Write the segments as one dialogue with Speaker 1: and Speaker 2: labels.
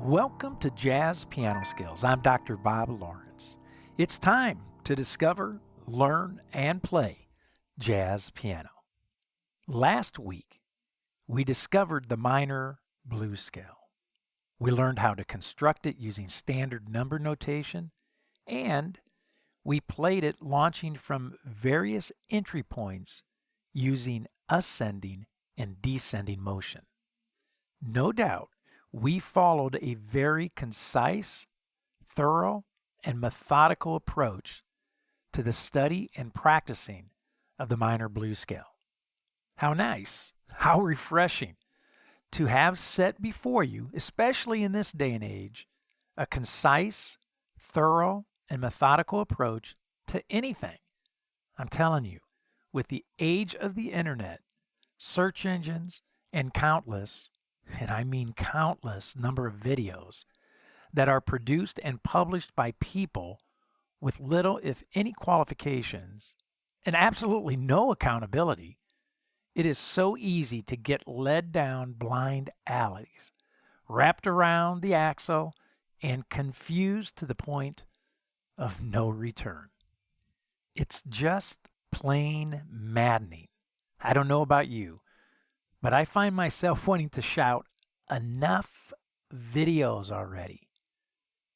Speaker 1: Welcome to Jazz Piano Skills. I'm Dr. Bob Lawrence. It's time to discover, learn, and play jazz piano. Last week, we discovered the minor blues scale. We learned how to construct it using standard number notation, and we played it launching from various entry points using ascending and descending motion. No doubt, we followed a very concise, thorough, and methodical approach to the study and practicing of the minor blues scale. How nice, how refreshing to have set before you, especially in this day and age, a concise, thorough, and methodical approach to anything. I'm telling you, with the age of the internet, search engines, and countless, and I mean countless number of videos that are produced and published by people with little, if any, qualifications and absolutely no accountability, it is so easy to get led down blind alleys, wrapped around the axle, and confused to the point of no return. It's just plain maddening. I don't know about you, but I find myself wanting to shout, enough videos already.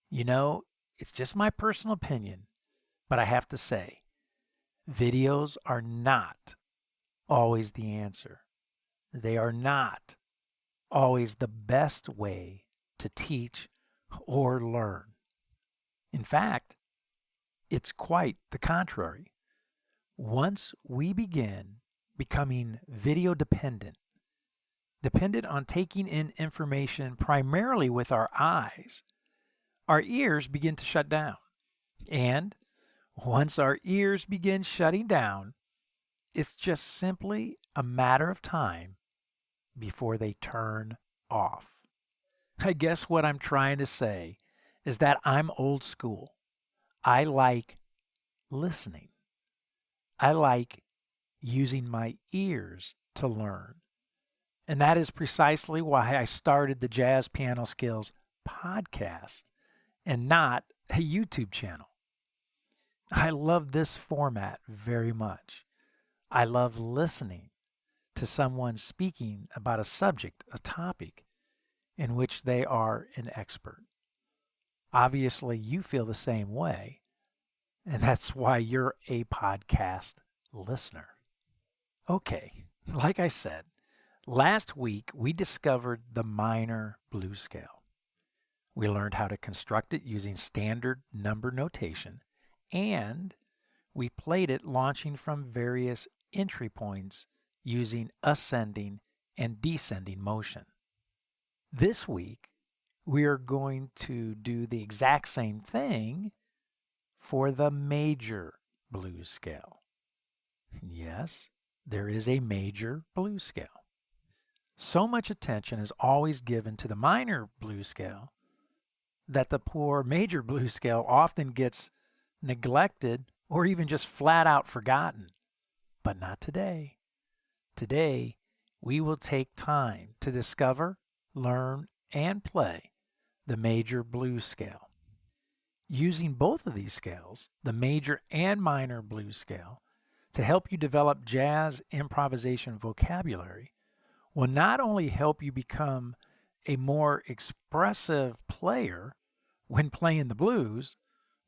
Speaker 1: You know, it's just my personal opinion, but I have to say, videos are not always the answer. They are not always the best way to teach or learn. In fact, it's quite the contrary. Once we begin becoming video dependent on taking in information primarily with our eyes, our ears begin to shut down. And once our ears begin shutting down, it's just simply a matter of time before they turn off. I guess what I'm trying to say is that I'm old school. I like listening. I like using my ears to learn. And that is precisely why I started the Jazz Piano Skills podcast and not a YouTube channel. I love this format very much. I love listening to someone speaking about a subject, a topic, in which they are an expert. Obviously, you feel the same way, and that's why you're a podcast listener. Okay, like I said, last week we discovered the minor blues scale. We learned how to construct it using standard number notation, and we played it launching from various entry points using ascending and descending motion. This week, we are going to do the exact same thing for the major blues scale. Yes, there is a major blues scale. So much attention is always given to the minor blues scale that the poor major blues scale often gets neglected or even just flat out forgotten. But not today. Today, we will take time to discover, learn, and play the major blues scale. Using both of these scales, the major and minor blues scale, to help you develop jazz improvisation vocabulary will not only help you become a more expressive player when playing the blues,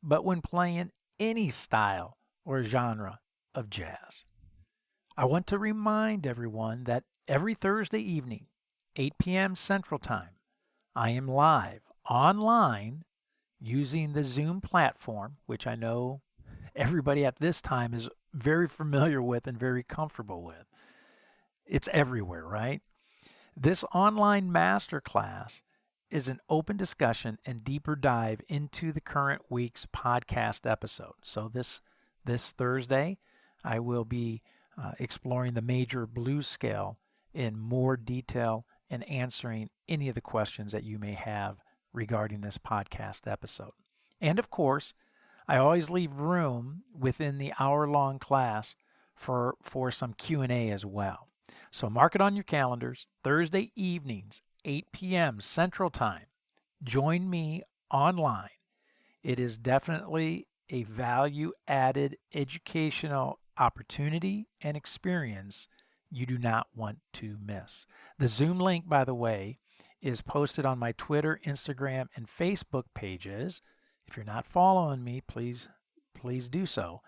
Speaker 1: but when playing any style or genre of jazz. I want to remind everyone that every Thursday evening, 8 p.m. Central Time, I am live online using the Zoom platform, which I know everybody at this time is very familiar with and very comfortable with. It's everywhere, right? This online masterclass is an open discussion and deeper dive into the current week's podcast episode. So this Thursday, I will be exploring the major blues scale in more detail and answering any of the questions that you may have regarding this podcast episode. And of course, I always leave room within the hour-long class for some Q&A as well. So mark it on your calendars, Thursday evenings, 8 p.m. Central Time, Join me online. It is definitely a value-added educational opportunity and experience you do not want to miss. The Zoom link, by the way, is posted on my Twitter, Instagram, and Facebook pages. If you're not following me, please do so.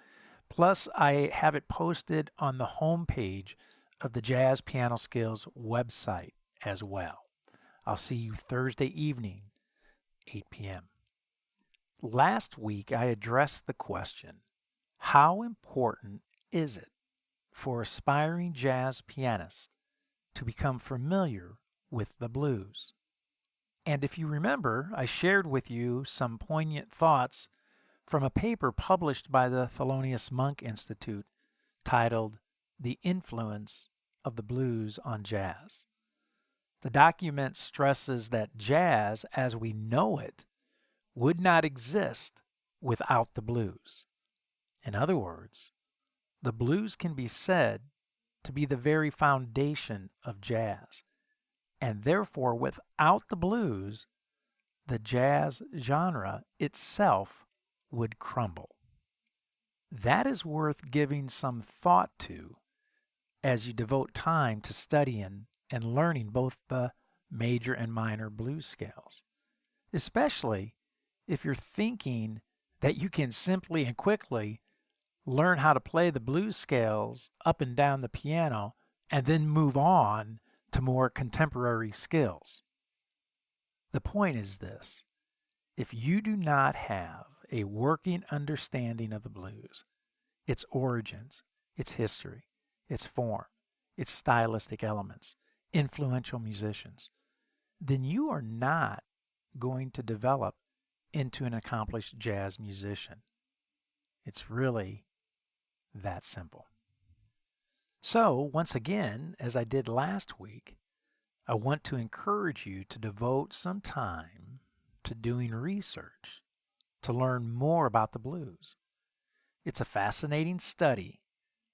Speaker 1: Plus, I have it posted on the homepage of the Jazz Piano Skills website as well. I'll see you Thursday evening, 8 p.m. Last week, I addressed the question, how important is it for aspiring jazz pianists to become familiar with the blues? And if you remember, I shared with you some poignant thoughts from a paper published by the Thelonious Monk Institute titled The Influence of the Blues on Jazz. The document stresses that jazz, as we know it, would not exist without the blues. In other words, the blues can be said to be the very foundation of jazz, and therefore without the blues, the jazz genre itself would crumble. That is worth giving some thought to as you devote time to studying and learning both the major and minor blues scales, especially if you're thinking that you can simply and quickly learn how to play the blues scales up and down the piano and then move on to more contemporary skills. The point is this: if you do not have a working understanding of the blues, its origins, its history, its form, its stylistic elements, influential musicians, then you are not going to develop into an accomplished jazz musician. It's really that simple. So, once again, as I did last week, I want to encourage you to devote some time to doing research to learn more about the blues. It's a fascinating study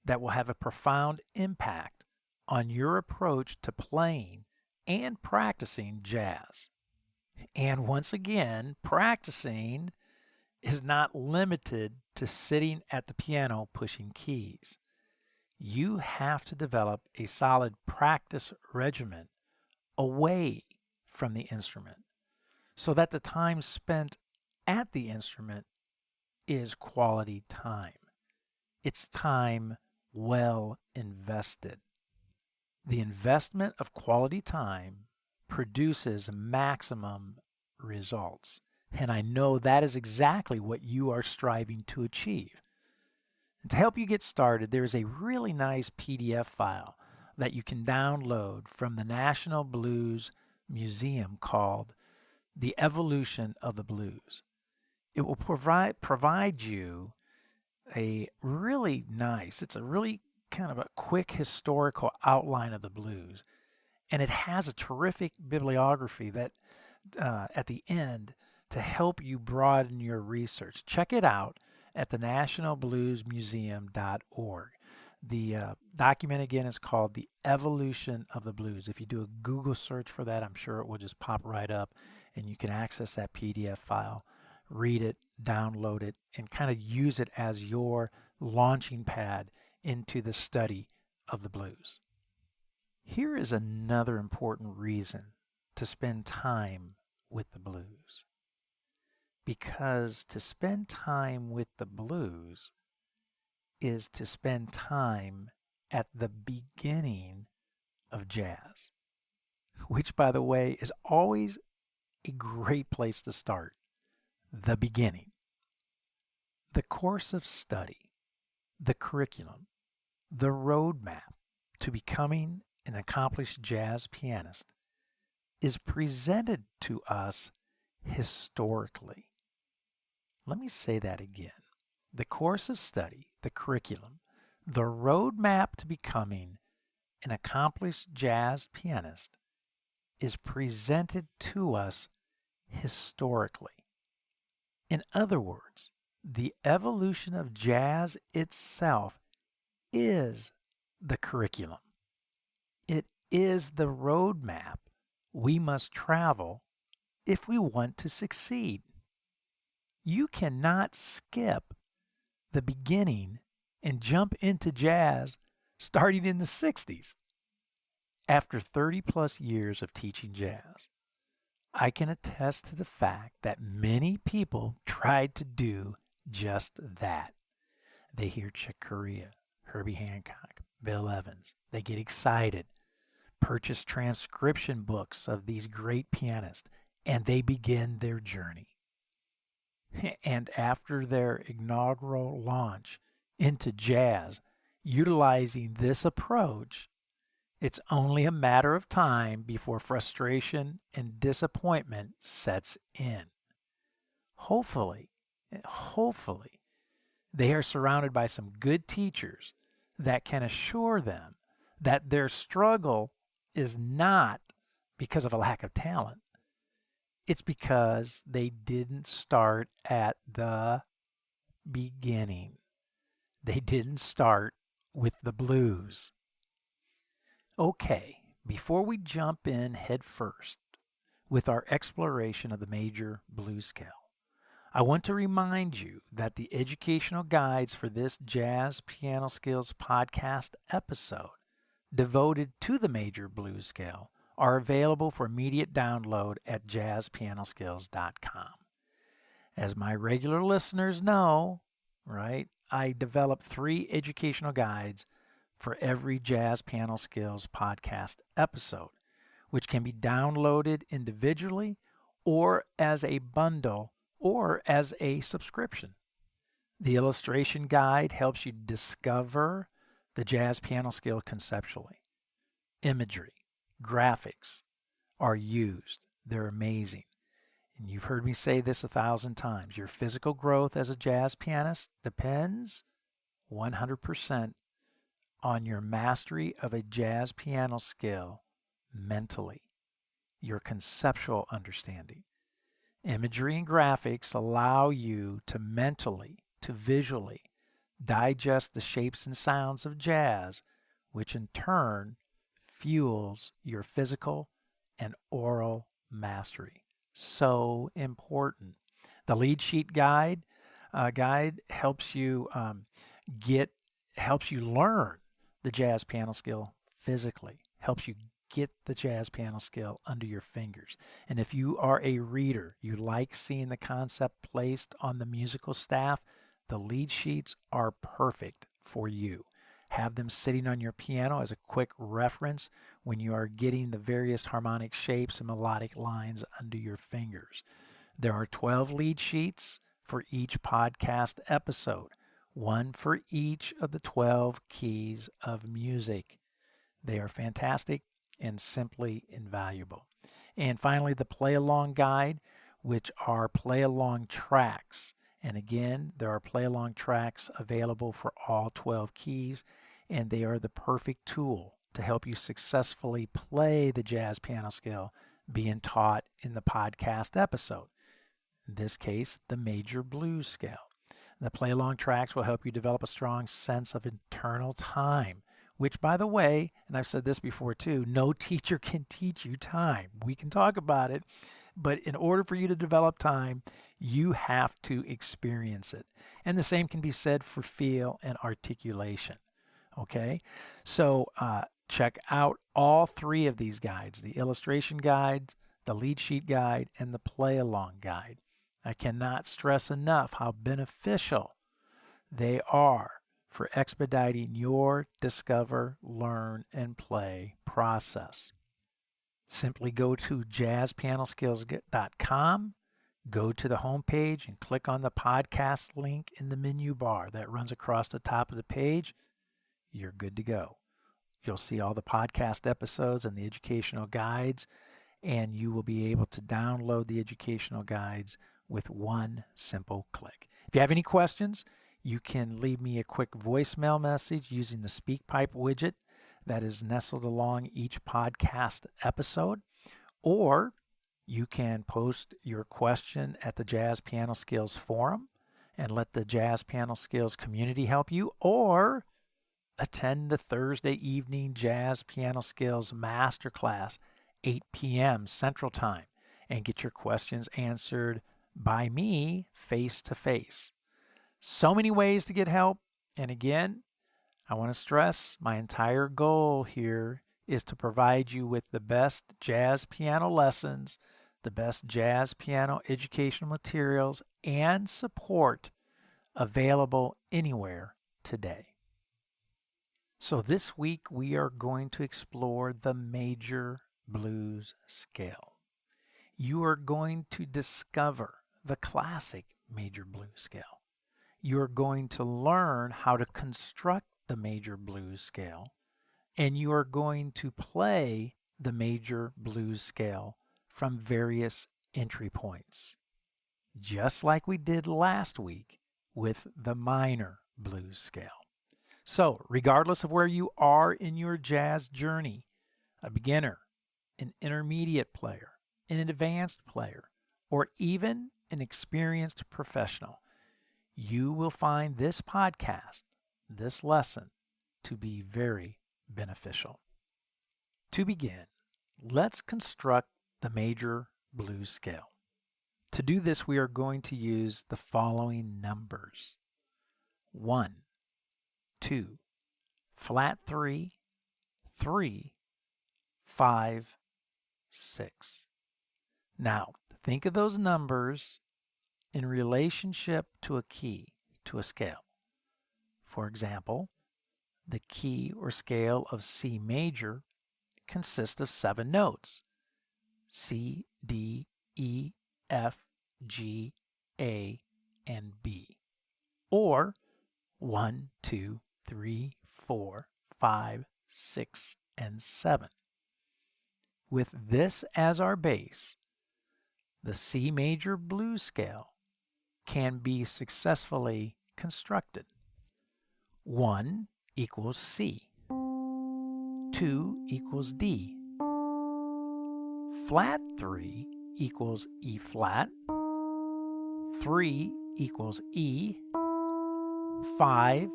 Speaker 1: that will have a profound impact on your approach to playing and practicing jazz. And once again, practicing is not limited to sitting at the piano pushing keys. You have to develop a solid practice regimen away from the instrument so that the time spent at the instrument is quality time. It's time well invested. The investment of quality time produces maximum results. And I know that is exactly what you are striving to achieve. And to help you get started, there is a really nice PDF file that you can download from the National Blues Museum called The Evolution of the Blues. It will provide you a really nice, it's a really kind of a quick historical outline of the blues. And it has a terrific bibliography that at the end to help you broaden your research. Check it out at the nationalbluesmuseum.org. The document again is called The Evolution of the Blues. If you do a Google search for that, I'm sure it will just pop right up and you can access that PDF file, read it, download it, and kind of use it as your launching pad into the study of the blues. Here is another important reason to spend time with the blues. Because to spend time with the blues is to spend time at the beginning of jazz, which, by the way, is always a great place to start. The beginning. The course of study, the curriculum, the roadmap to becoming an accomplished jazz pianist is presented to us historically. Let me say that again. The course of study, the curriculum, the roadmap to becoming an accomplished jazz pianist is presented to us historically. In other words, the evolution of jazz itself is the curriculum. It is the roadmap we must travel if we want to succeed. You cannot skip the beginning and jump into jazz starting in the 60s. After 30 plus years of teaching jazz, I can attest to the fact that many people tried to do just that. They hear Chick Corea, Herbie Hancock, Bill Evans. They get excited, purchase transcription books of these great pianists, and they begin their journey. And after their inaugural launch into jazz, utilizing this approach, it's only a matter of time before frustration and disappointment sets in. Hopefully, they are surrounded by some good teachers that can assure them that their struggle is not because of a lack of talent. It's because they didn't start at the beginning. They didn't start with the blues. Okay, before we jump in head first with our exploration of the major blues scale, I want to remind you that the educational guides for this Jazz Piano Skills podcast episode devoted to the major blues scale are available for immediate download at JazzPianoSkills.com. As my regular listeners know, right, I develop 3 educational guides for every Jazz Piano Skills podcast episode, which can be downloaded individually or as a bundle or as a subscription. The illustration guide helps you discover the jazz piano skill conceptually. Imagery, graphics are used. They're amazing. And you've heard me say this 1,000 times. Your physical growth as a jazz pianist depends 100% on your mastery of a jazz piano skill mentally, your conceptual understanding. Imagery and graphics allow you to mentally, to visually digest the shapes and sounds of jazz, which in turn fuels your physical and oral mastery. So important. The lead sheet guide helps you learn the jazz piano skill physically, helps you get the jazz piano skill under your fingers. And if you are a reader, you like seeing the concept placed on the musical staff, the lead sheets are perfect for you. Have them sitting on your piano as a quick reference when you are getting the various harmonic shapes and melodic lines under your fingers. There are 12 lead sheets for each podcast episode, one for each of the 12 keys of music. They are fantastic and simply invaluable. And finally, the play-along guide, which are play-along tracks. And again, there are play-along tracks available for all 12 keys, and they are the perfect tool to help you successfully play the jazz piano skill being taught in the podcast episode. In this case, the major blues scale. The play-along tracks will help you develop a strong sense of internal time, which, by the way, and I've said this before too, no teacher can teach you time. We can talk about it, but in order for you to develop time, you have to experience it. And the same can be said for feel and articulation. Okay? So check out all 3 of these guides, the illustration guide, the lead sheet guide, and the play-along guide. I cannot stress enough how beneficial they are for expediting your discover, learn, and play process. Simply go to JazzPianoSkills.com, go to the homepage, and click on the podcast link in the menu bar that runs across the top of the page. You're good to go. You'll see all the podcast episodes and the educational guides, and you will be able to download the educational guides with one simple click. If you have any questions, you can leave me a quick voicemail message using the SpeakPipe widget that is nestled along each podcast episode, or you can post your question at the Jazz Piano Skills forum and let the Jazz Piano Skills community help you, or attend the Thursday evening Jazz Piano Skills Masterclass, 8 p.m. Central Time, and get your questions answered by me face to face. So many ways to get help. And again, I want to stress my entire goal here is to provide you with the best jazz piano lessons, the best jazz piano educational materials, and support available anywhere today. So this week we are going to explore the major blues scale. You are going to discover the classic major blues scale. You are going to learn how to construct the major blues scale, and you are going to play the major blues scale from various entry points, just like we did last week with the minor blues scale. So, regardless of where you are in your jazz journey, a beginner, an intermediate player, an advanced player, or even an experienced professional, you will find this podcast, this lesson, to be very beneficial. To begin, let's construct the major blues scale. To do this, we are going to use the following numbers: 1, 2, flat 3, 3, 5, 6. Now, think of those numbers in relationship to a key, to a scale. For example, the key or scale of C major consists of 7 notes: C, D, E, F, G, A, and B. Or 1, 2, 3, 4, 5, 6, and 7. With this as our base, the C major blues scale can be successfully constructed. 1 equals C. 2 equals D. Flat 3 equals E flat. 3 equals E. 5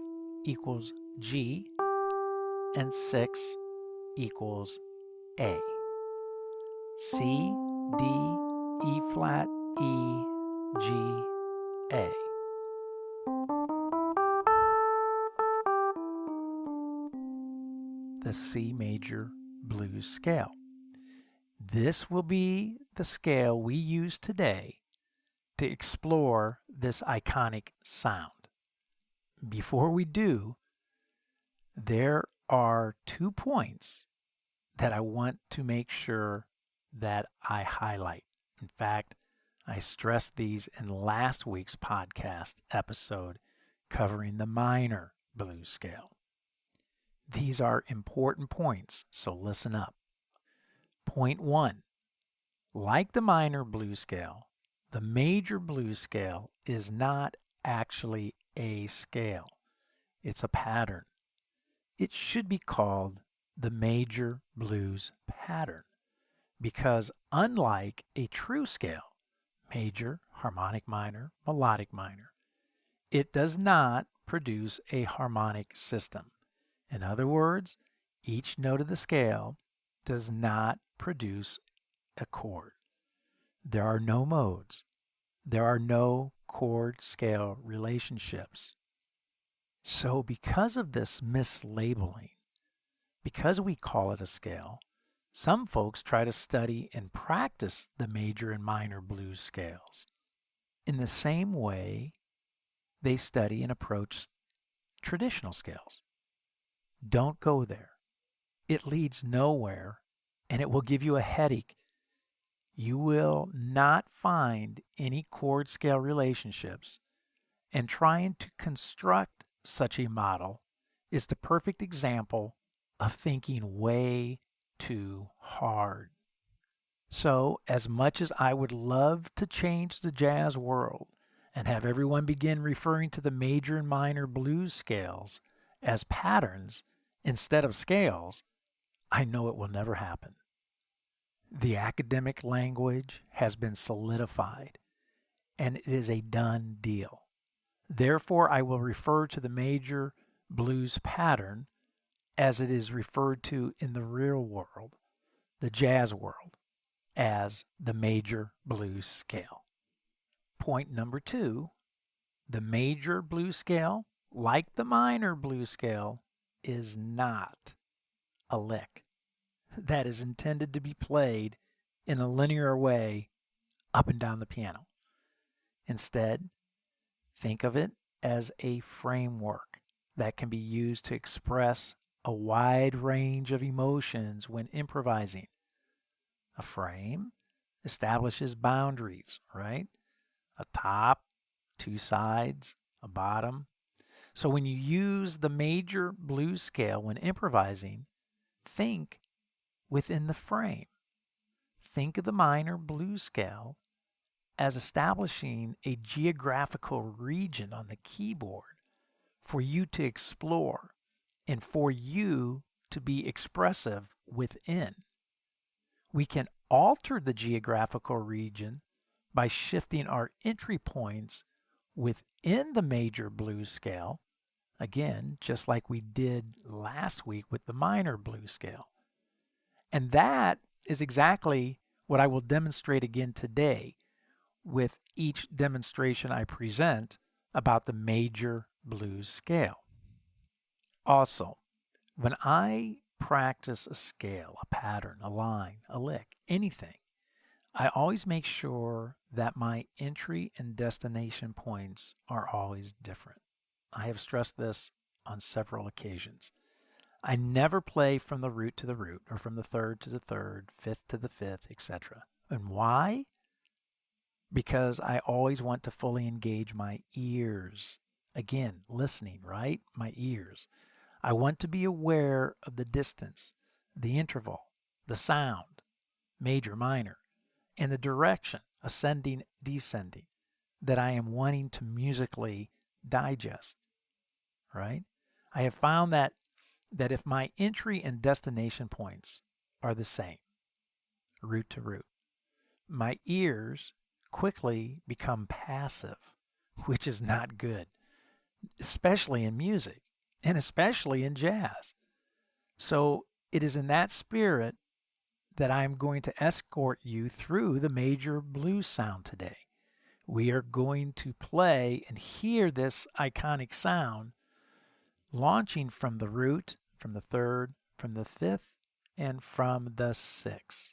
Speaker 1: equals G. And 6 equals A. C, D, E flat, E, G, A. The C major blues scale. This will be the scale we use today to explore this iconic sound. Before we do, there are 2 points that I want to make sure that I highlight. In fact, I stressed these in last week's podcast episode covering the minor blues scale. These are important points, so listen up. Point 1. Like the minor blues scale, the major blues scale is not actually a scale. It's a pattern. It should be called the major blues pattern because unlike a true scale, major, harmonic minor, melodic minor, it does not produce a harmonic system. In other words, each note of the scale does not produce a chord. There are no modes. There are no chord-scale relationships. So because of this mislabeling, because we call it a scale, some folks try to study and practice the major and minor blues scales in the same way they study and approach traditional scales. Don't go there. It leads nowhere, and it will give you a headache. You will not find any chord scale relationships, and trying to construct such a model is the perfect example of thinking way too hard. So, as much as I would love to change the jazz world and have everyone begin referring to the major and minor blues scales as patterns instead of scales, I know it will never happen. The academic language has been solidified, and it is a done deal. Therefore, I will refer to the major blues pattern as it is referred to in the real world, the jazz world, as the major blues scale. Point number 2, the major blues scale, like the minor blues scale, is not a lick that is intended to be played in a linear way up and down the piano. Instead, think of it as a framework that can be used to express a wide range of emotions when improvising. A frame establishes boundaries, right? A top, 2 sides, a bottom. So when you use the major blues scale when improvising, think within the frame. Think of the minor blues scale as establishing a geographical region on the keyboard for you to explore and for you to be expressive within. We can alter the geographical region by shifting our entry points within the major blues scale, again, just like we did last week with the minor blues scale. And that is exactly what I will demonstrate again today with each demonstration I present about the major blues scale. Also, when I practice a scale, a pattern, a line, a lick, anything, I always make sure that my entry and destination points are always different. I have stressed this on several occasions. I never play from the root to the root, or from the third to the third, fifth to the fifth, etc. And why? Because I always want to fully engage my ears. Again, listening, right? My ears. I want to be aware of the distance, the interval, the sound, major, minor, and the direction, ascending, descending, that I am wanting to musically digest, right? I have found that if my entry and destination points are the same, root to root, my ears quickly become passive, which is not good, especially in music and especially in jazz. So it is in that spirit that I'm going to escort you through the major blues sound today. We are going to play and hear this iconic sound launching from the root, from the third, from the fifth, and from the sixth.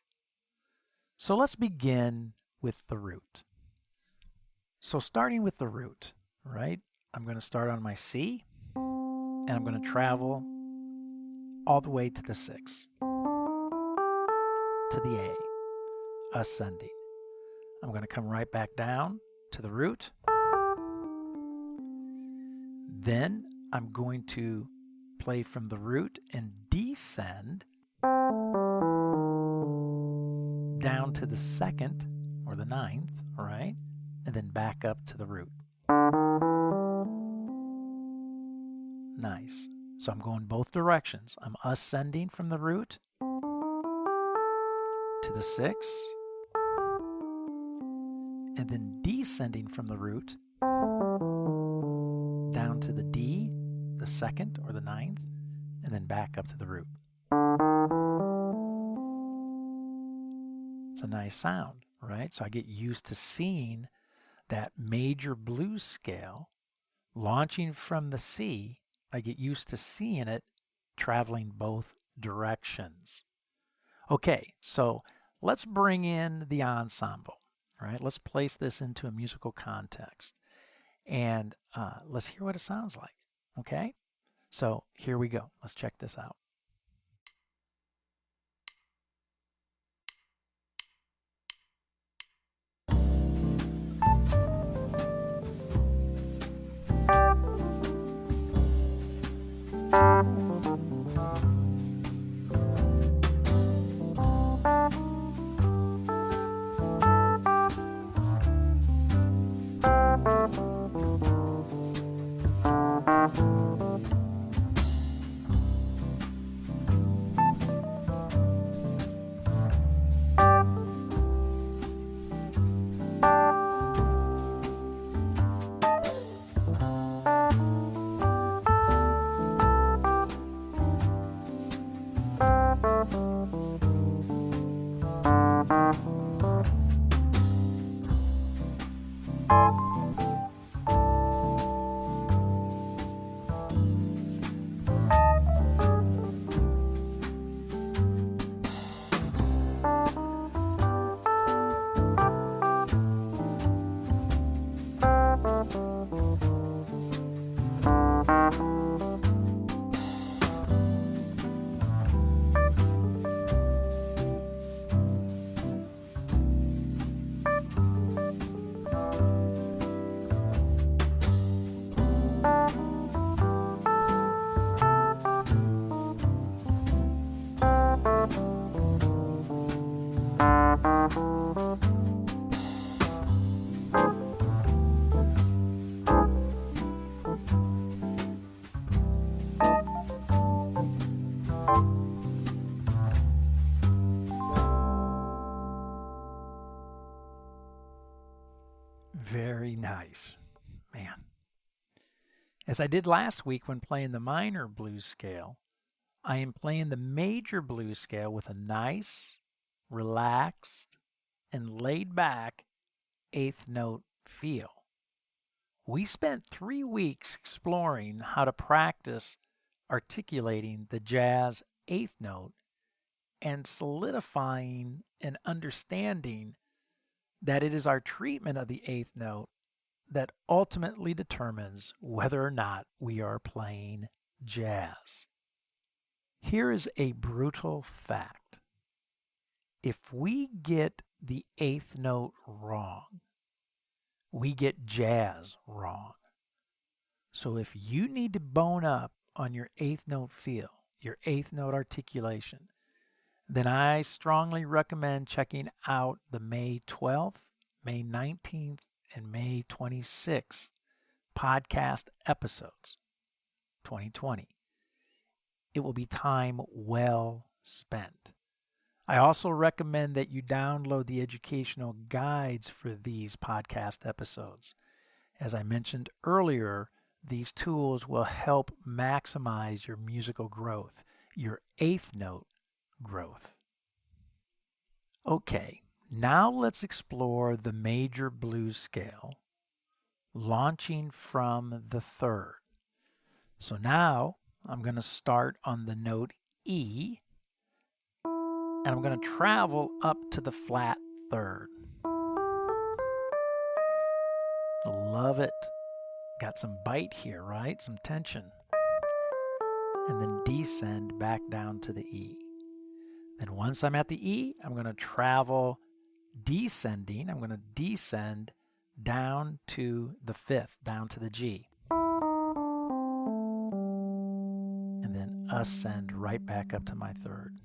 Speaker 1: So let's begin with the root. So starting with the root, right? I'm going to start on my C, and I'm going to travel all the way to the sixth, to the A, ascending. I'm going to come right back down to the root. Then I'm going to play from the root and descend down to the second or the ninth, right? And then back up to the root. Nice. So I'm going both directions. I'm ascending from the root to the sixth, and then descending from the root down to the D, the second or the ninth, and then back up to the root. It's a nice sound, right? So I get used to seeing that major blues scale launching from the C. I get used to seeing it traveling both directions. Okay, so let's bring in the ensemble, right? Let's place this into a musical context, and let's hear what it sounds like, okay? So here we go. Let's check this out. Very nice. Man. As I did last week when playing the minor blues scale, I am playing the major blues scale with a nice, relaxed, and laid back eighth note feel. We spent 3 weeks exploring how to practice articulating the jazz eighth note and solidifying and understanding that it is our treatment of the eighth note that ultimately determines whether or not we are playing jazz. Here is a brutal fact. If we get the eighth note wrong, we get jazz wrong. So if you need to bone up on your eighth note feel, your eighth note articulation, then I strongly recommend checking out the May 12th, May 19th, and May 26th podcast episodes, 2020. It will be time well spent. I also recommend that you download the educational guides for these podcast episodes. As I mentioned earlier, these tools will help maximize your musical growth, your eighth note growth. Okay, now let's explore the major blues scale, launching from the third. So now I'm going to start on the note E, and I'm going to travel up to the flat third. Love it. Got some bite here, right? Some tension. And then descend back down to the E. Then once I'm at the E, I'm going to travel descending. I'm going to descend down to the fifth, down to the G. And then ascend right back up to my third.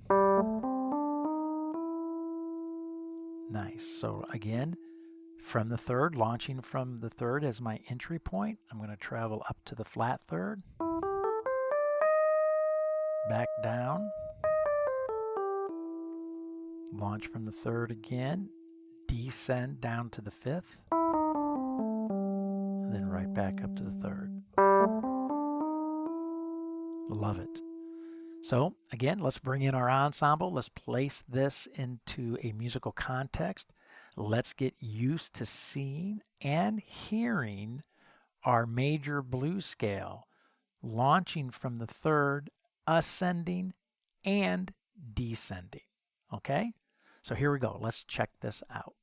Speaker 1: Nice. So again, from the third, launching from the third as my entry point, I'm going to travel up to the flat third, back down, launch from the third again, descend down to the fifth, and then right back up to the third. Love it. So again, let's bring in our ensemble. Let's place this into a musical context. Let's get used to seeing and hearing our major blues scale, launching from the third, ascending, and descending. Okay? So here we go. Let's check this out.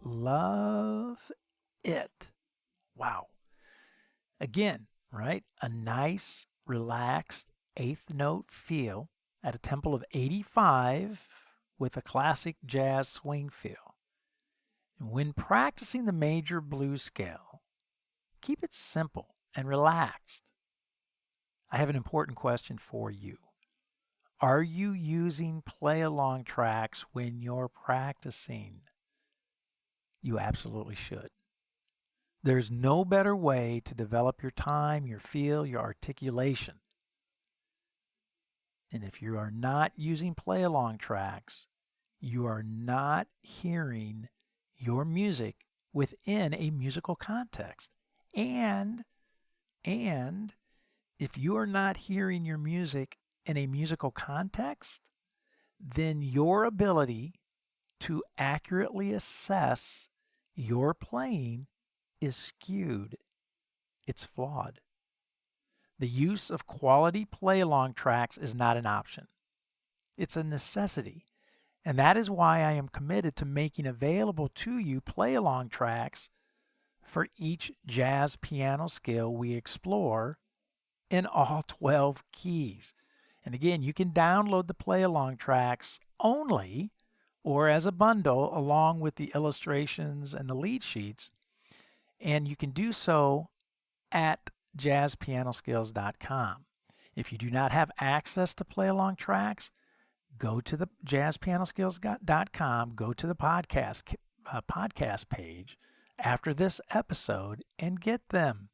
Speaker 1: Love it. Wow. Again, right? A nice, relaxed eighth note feel at a tempo of 85 with a classic jazz swing feel. And when practicing the major blues scale, keep it simple and relaxed. I have an important question for you. Are you using play-along tracks when you're practicing? You absolutely should. There's no better way to develop your time, your feel, your articulation. And if you are not using play-along tracks, you are not hearing your music within a musical context. And if you are not hearing your music in a musical context, then your ability to accurately assess your playing is skewed. It's flawed. The use of quality play-along tracks is not an option. It's a necessity. And that is why I am committed to making available to you play-along tracks for each jazz piano scale we explore in all 12 keys. And again, you can download the play-along tracks only or as a bundle along with the illustrations and the lead sheets. And you can do so at JazzPianoSkills.com. If you do not have access to play-along tracks, go to the JazzPianoSkills.com, go to the podcast page after this episode and get them.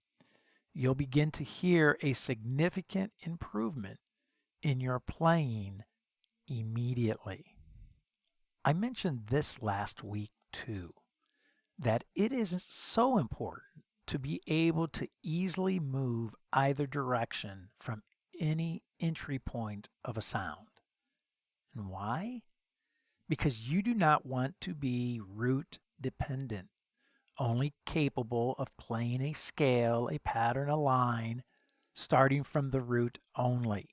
Speaker 1: You'll begin to hear a significant improvement in your playing immediately. I mentioned this last week too, that it is so important to be able to easily move either direction from any entry point of a sound. And why? Because you do not want to be root dependent, only capable of playing a scale, a pattern, a line, starting from the root only.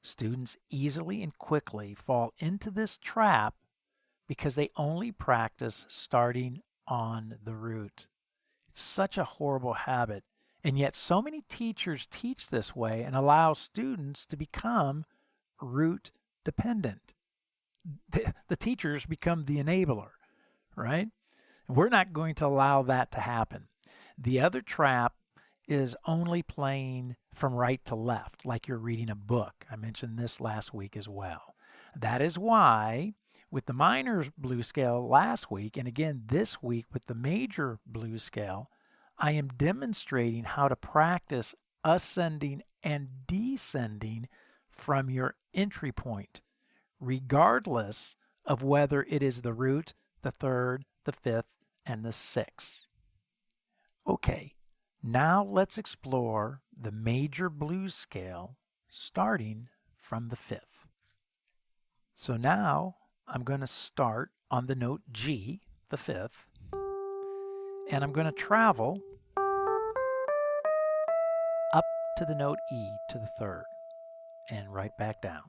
Speaker 1: Students easily and quickly fall into this trap because they only practice starting on the root. It's such a horrible habit, and yet so many teachers teach this way and allow students to become root dependent. The teachers become the enabler, right? We're not going to allow that to happen. The other trap is only playing from right to left, like you're reading a book. I mentioned this last week as well. That is why with the minor blues scale last week, and again this week with the major blues scale, I am demonstrating how to practice ascending and descending from your entry point, regardless of whether it is the root, the third, the fifth, and the sixth. Okay, now let's explore the major blues scale starting from the fifth. So now I'm going to start on the note G, the fifth, and I'm going to travel up to the note E to the third and right back down.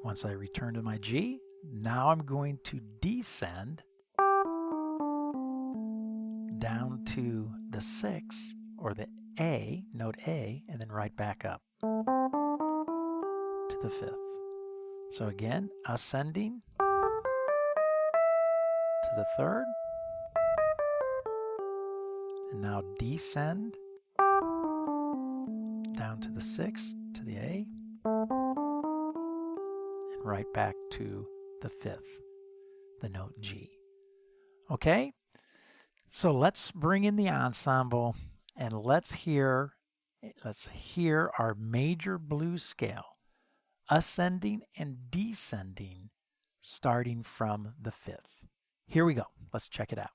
Speaker 1: Once I return to my G, now I'm going to descend down to the sixth or the A, note A, and then right back up to the fifth. So again, ascending to the third, and now descend down to the sixth, to the A, and right back to the fifth, the note G. Okay? So let's bring in the ensemble and let's hear our major blues scale, ascending and descending, starting from the fifth. Here we go. Let's check it out.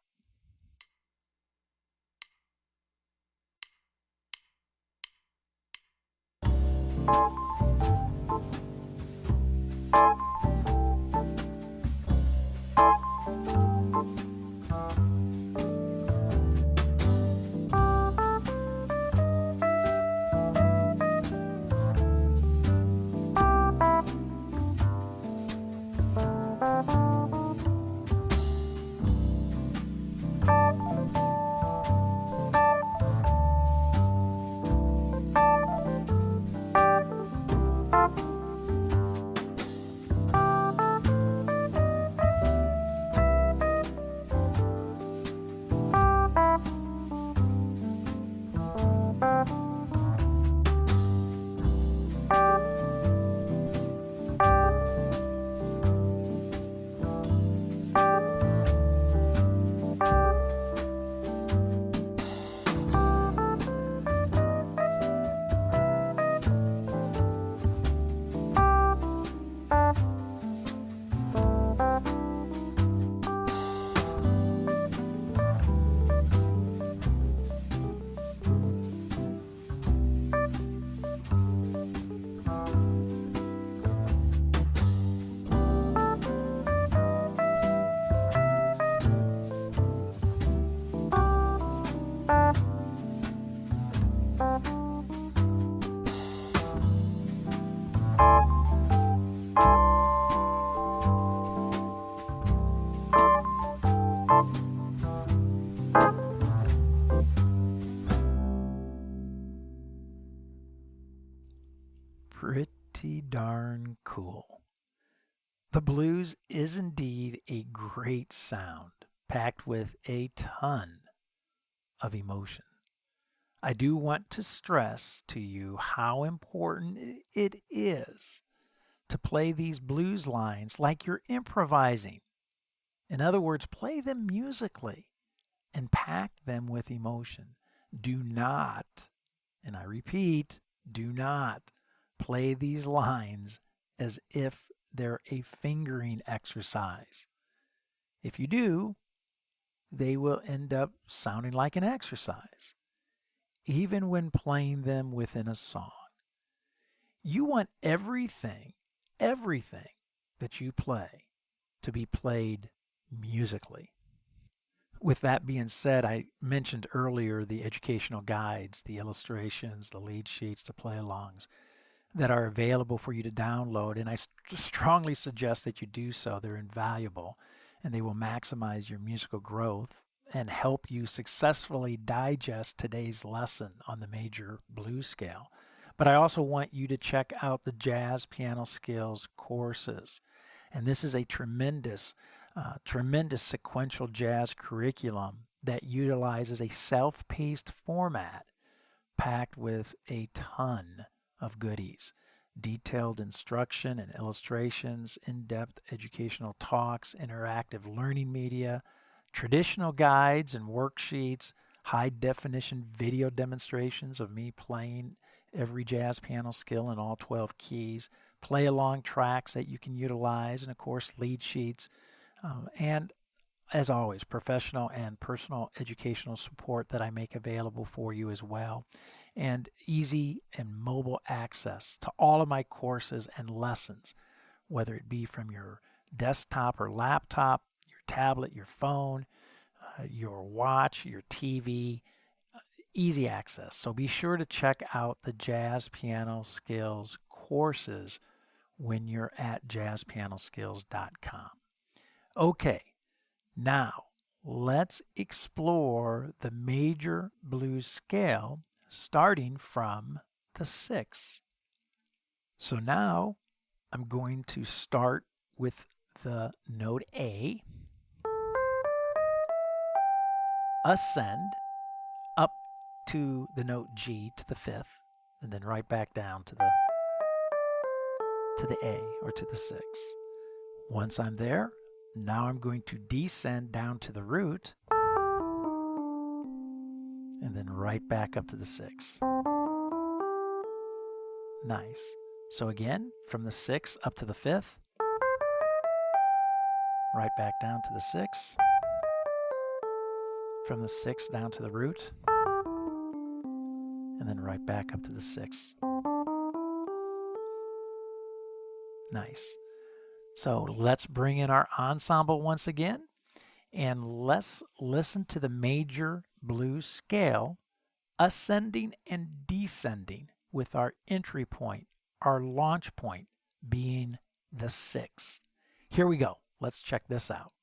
Speaker 1: pretty darn cool. The blues is indeed a great sound, packed with a ton of emotion. I do want to stress to you how important it is to play these blues lines like you're improvising. In other words, play them musically and pack them with emotion. Do not, and I repeat, do not play these lines as if they're a fingering exercise. If you do, they will end up sounding like an exercise, even when playing them within a song. You want everything that you play to be played musically. With that being said, I mentioned earlier the educational guides, the illustrations, the lead sheets, the play-alongs that are available for you to download, and I strongly suggest that you do so. They're invaluable, and they will maximize your musical growth and help you successfully digest today's lesson on the major blues scale. But I also want you to check out the Jazz Piano Skills courses, and this is a tremendous sequential jazz curriculum that utilizes a self-paced format packed with a ton of goodies, detailed instruction and illustrations, in-depth educational talks, interactive learning media, traditional guides and worksheets, high-definition video demonstrations of me playing every jazz piano skill in all 12 keys, play-along tracks that you can utilize, and of course lead sheets, and as always, professional and personal educational support that I make available for you as well, and easy and mobile access to all of my courses and lessons, whether it be from your desktop or laptop, your tablet, your phone, your watch, your TV, easy access. So be sure to check out the Jazz Piano Skills courses when you're at JazzPianoSkills.com. Okay, now let's explore the major blues scale starting from the 6. So now I'm going to start with the note A, ascend up to the note G to the 5th, and then right back down to the A or to the 6. Once I'm there, now I'm going to descend down to the root and then right back up to the 6. Nice. So again, from the 6 up to the 5th, right back down to the 6, from the 6 down to the root, and then right back up to the 6. Nice. So let's bring in our ensemble once again, and let's listen to the major blues scale ascending and descending with our entry point, our launch point being the 6. Here we go. Let's check this out.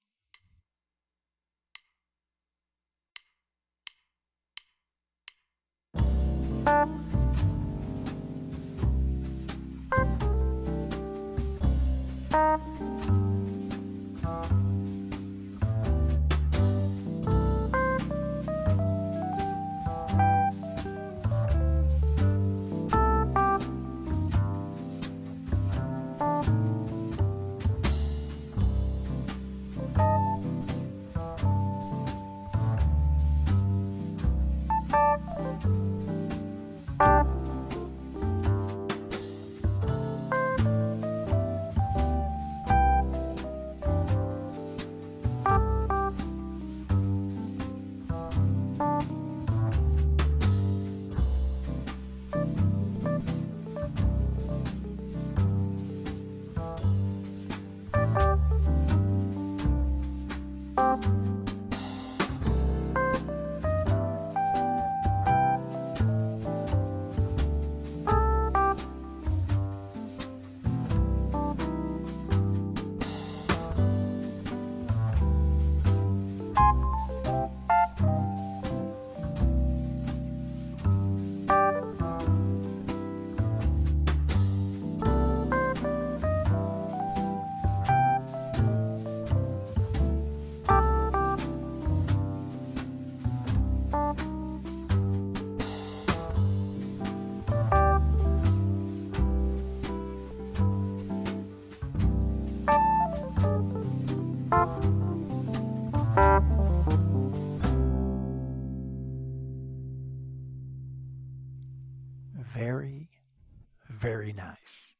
Speaker 1: Very, very nice.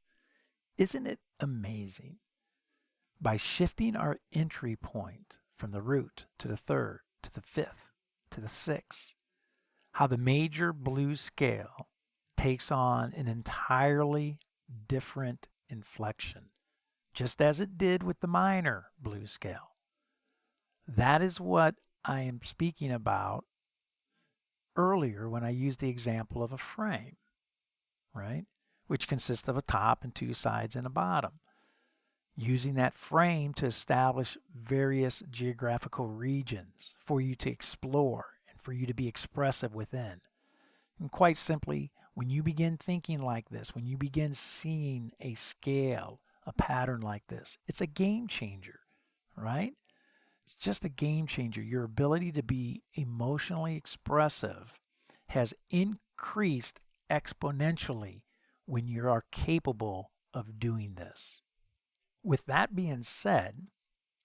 Speaker 1: Isn't it amazing? By shifting our entry point from the root to the third, to the fifth, to the sixth, how the major blues scale takes on an entirely different inflection, just as it did with the minor blues scale. That is what I am speaking about earlier when I used the example of a frame, right? Which consists of a top and two sides and a bottom. Using that frame to establish various geographical regions for you to explore and for you to be expressive within. And quite simply, when you begin thinking like this, when you begin seeing a scale, a pattern like this, it's a game changer, right? It's just a game changer. Your ability to be emotionally expressive has increased exponentially when you are capable of doing this. With that being said,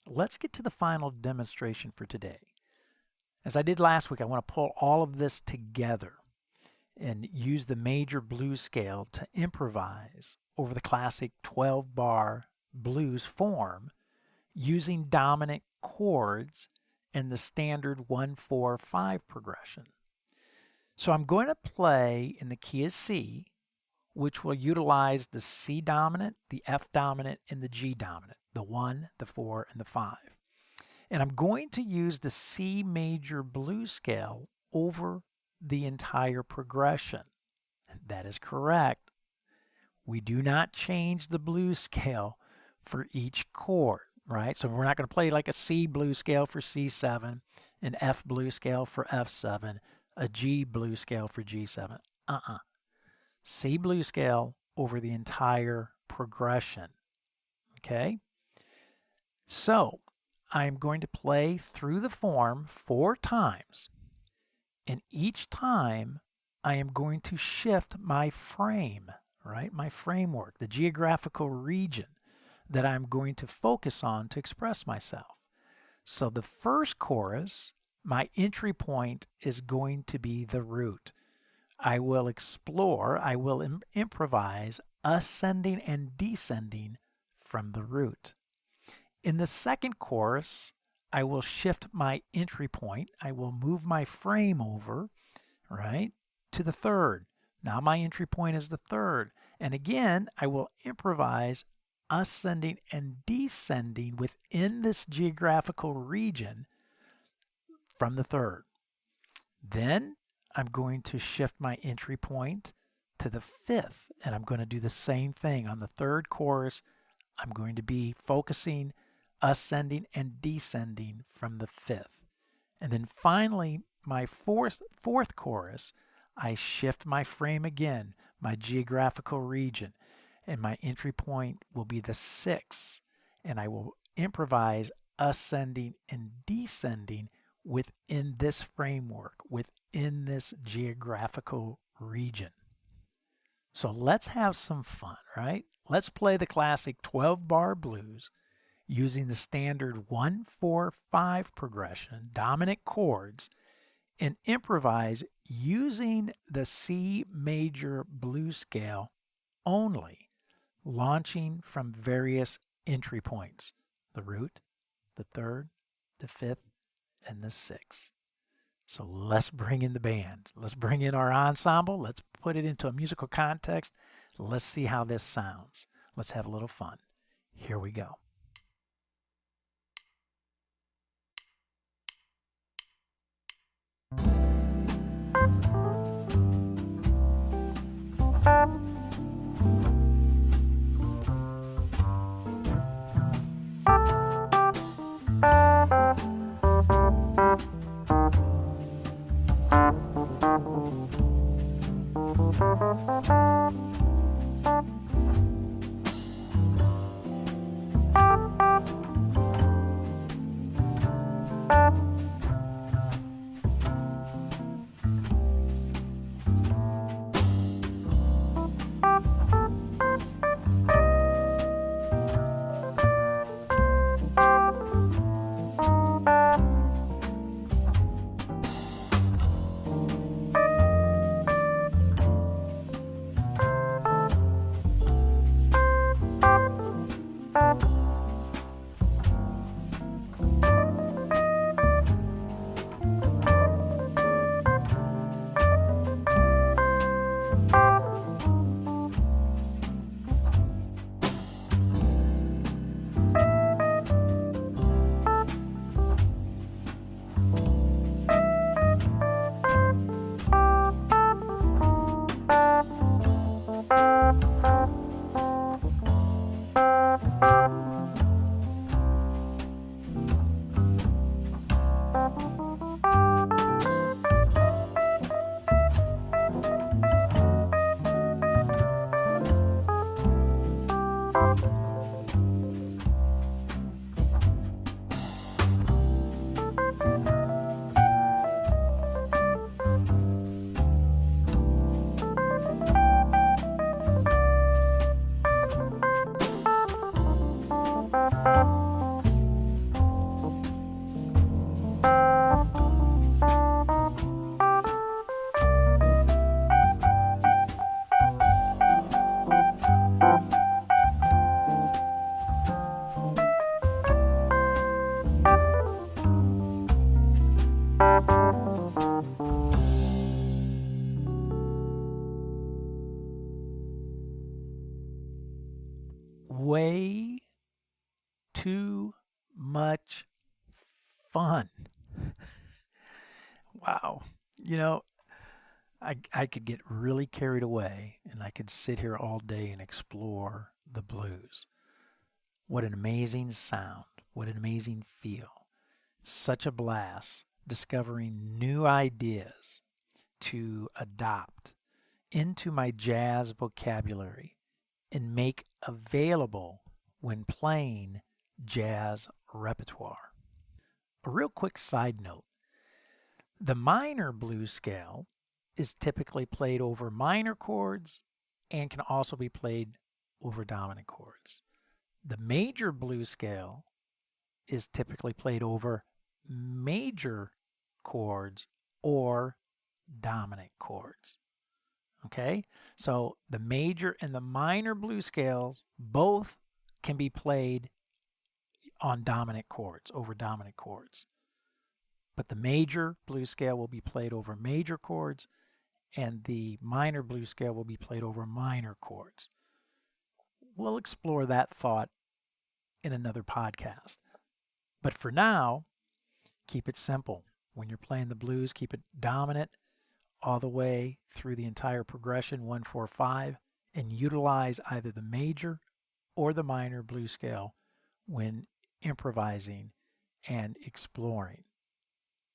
Speaker 1: let's get to the final demonstration for today. As I did last week, I want to pull all of this together and use the major blues scale to improvise over the classic 12-bar blues form using dominant chords and the standard 1-4-5 progression. So I'm going to play in the key of C, which will utilize the C dominant, the F dominant, and the G dominant, the 1, the 4, and the 5. And I'm going to use the C major blues scale over the entire progression. That is correct. We do not change the blues scale for each chord, right? So we're not going to play like a C blues scale for C7, an F blues scale for F7, a G blues scale for G7. C blues scale over the entire progression. Okay? So I'm going to play through the form 4 times. And each time I am going to shift my frame, right? My framework, the geographical region that I'm going to focus on to express myself. So the first chorus, my entry point is going to be the root. I will explore, I will improvise ascending and descending from the root. In the second chorus, I will shift my entry point. I will move my frame over, right, to the third. Now my entry point is the third. And again, I will improvise ascending and descending within this geographical region from the third. Then I'm going to shift my entry point to the fifth, and I'm going to do the same thing. On the third chorus, I'm going to be focusing, ascending, and descending from the fifth. And then finally, my fourth chorus, I shift my frame again, my geographical region, and my entry point will be the sixth, and I will improvise ascending and descending within this framework, within this geographical region. So let's have some fun, right? Let's play the classic 12-bar blues using the standard 1-4-5 progression, dominant chords, and improvise using the C major blues scale only, launching from various entry points, the root, the third, the fifth, and the sixth. So let's bring in the band. Let's bring in our ensemble. Let's put it into a musical context. Let's see how this sounds. Let's have a little fun. Here we go. way too much fun. Wow. You know, I could get really carried away and I could sit here all day and explore the blues. What an amazing sound. What an amazing feel. Such a blast discovering new ideas to adopt into my jazz vocabulary and make available when playing jazz repertoire. A real quick side note, the minor blues scale is typically played over minor chords and can also be played over dominant chords. The major blues scale is typically played over major chords or dominant chords. Okay, so the major and the minor blues scales both can be played on dominant chords, over dominant chords. But the major blues scale will be played over major chords, and the minor blues scale will be played over minor chords. We'll explore that thought in another podcast. But for now, keep it simple. When you're playing the blues, keep it dominant all the way through the entire progression, 1-4-5, and utilize either the major or the minor blues scale when improvising and exploring.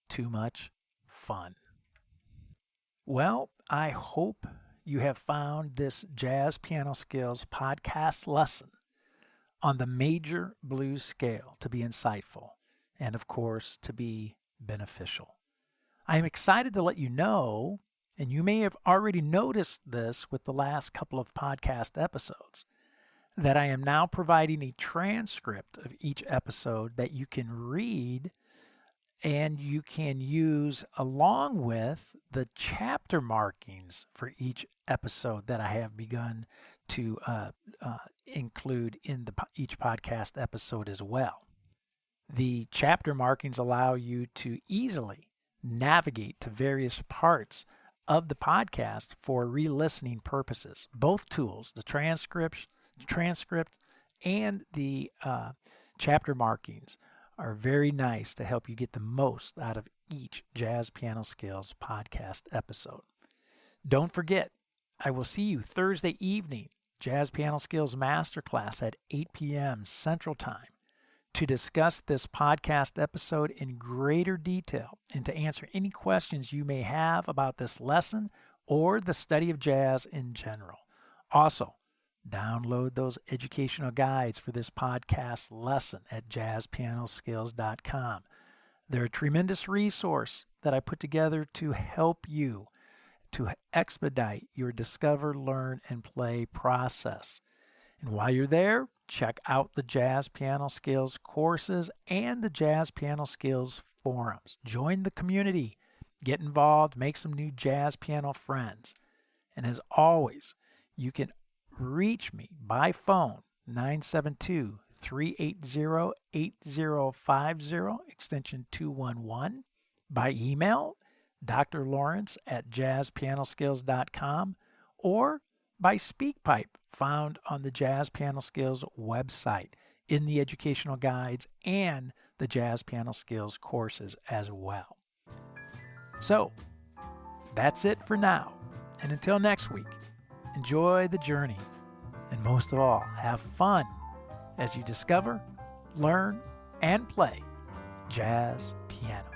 Speaker 1: Too much fun. Well, I hope you have found this Jazz Piano Skills podcast lesson on the major blues scale to be insightful and, of course, to be beneficial. I am excited to let you know, and you may have already noticed this with the last couple of podcast episodes, that I am now providing a transcript of each episode that you can read and you can use along with the chapter markings for each episode that I have begun to include in each podcast episode as well. The chapter markings allow you to easily navigate to various parts of the podcast for re-listening purposes. Both tools, the transcript and the chapter markings, are very nice to help you get the most out of each Jazz Piano Skills podcast episode. Don't forget, I will see you Thursday evening, Jazz Piano Skills Masterclass at 8 p.m. Central Time, to discuss this podcast episode in greater detail and to answer any questions you may have about this lesson or the study of jazz in general. Also, download those educational guides for this podcast lesson at JazzPianoSkills.com. They're a tremendous resource that I put together to help you to expedite your discover, learn, and play process. And while you're there, check out the Jazz Piano Skills courses and the Jazz Piano Skills forums. Join the community, get involved, make some new jazz piano friends. And as always, you can reach me by phone, 972-380-8050, extension 211, by email, drlawrence@jazzpianoskills.com, or by SpeakPipe, found on the Jazz Piano Skills website, in the educational guides and the Jazz Piano Skills courses as well. So, that's it for now. And until next week, enjoy the journey, and most of all, have fun as you discover, learn, and play jazz piano.